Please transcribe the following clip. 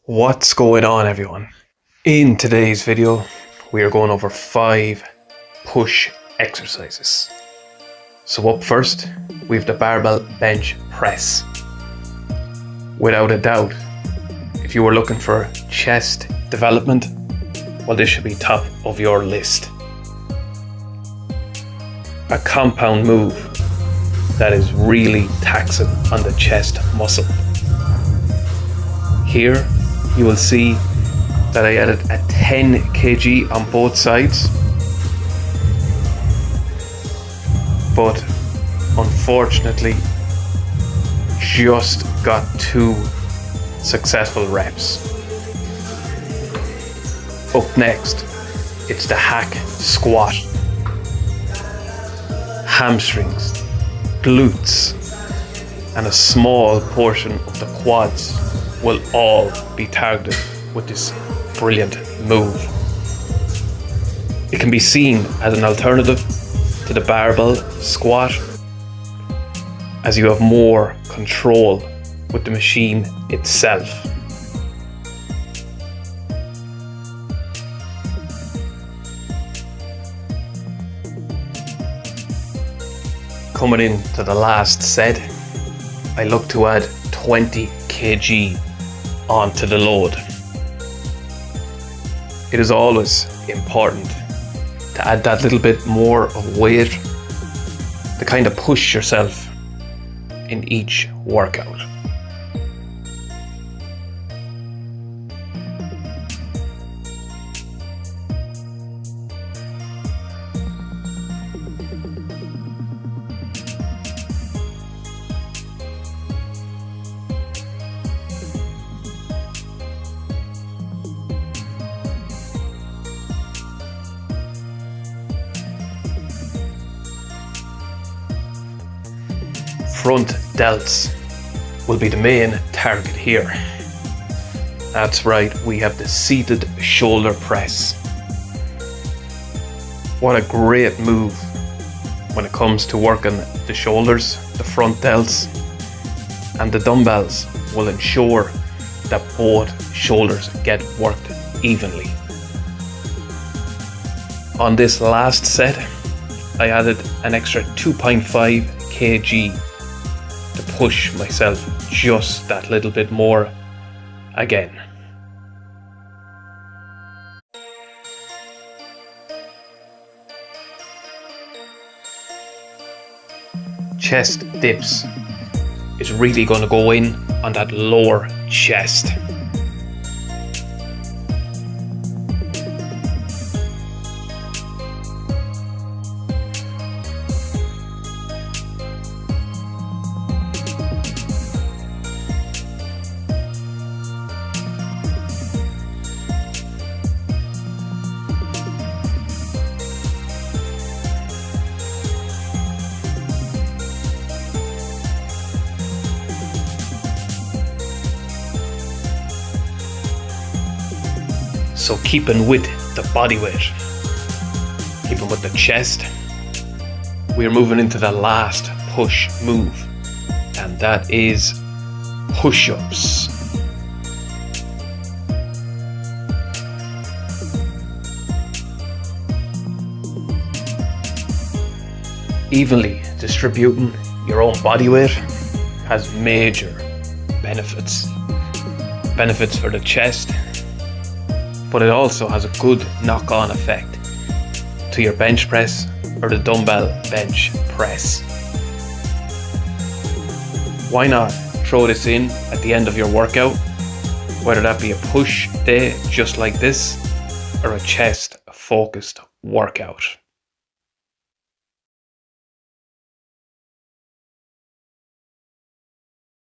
What's going on, everyone? In today's video we are going over 5 push exercises. So up first we have the barbell bench press. Without a doubt, if you were looking for chest development, well, this should be top of your list. A compound move that is really taxing on the chest muscle. Here you will see that I added a 10 kg on both sides, but unfortunately just got 2 successful reps. Up next, it's the hack squat. Hamstrings, glutes, and a small portion of the quads will all be targeted with this brilliant move. It can be seen as an alternative to the barbell squat, as you have more control with the machine itself. Coming into the last set, I look to add 20 kg onto the load. It is always important to add that little bit more of weight to kind of push yourself in each workout. Front delts will be the main target here. That's right, we have the seated shoulder press. What a great move when it comes to working the shoulders, the front delts, and the dumbbells will ensure that both shoulders get worked evenly. On this last set, I added an extra 2.5 kg to push myself just that little bit more again. Chest dips is really going to go in on that lower chest. So keeping with the body weight, keeping with the chest, we are moving into the last push move, and that is push-ups. Evenly distributing your own body weight has major benefits. Benefits for the chest, but it also has a good knock-on effect to your bench press or the dumbbell bench press. Why not throw this in at the end of your workout, whether that be a push day just like this or a chest focused workout.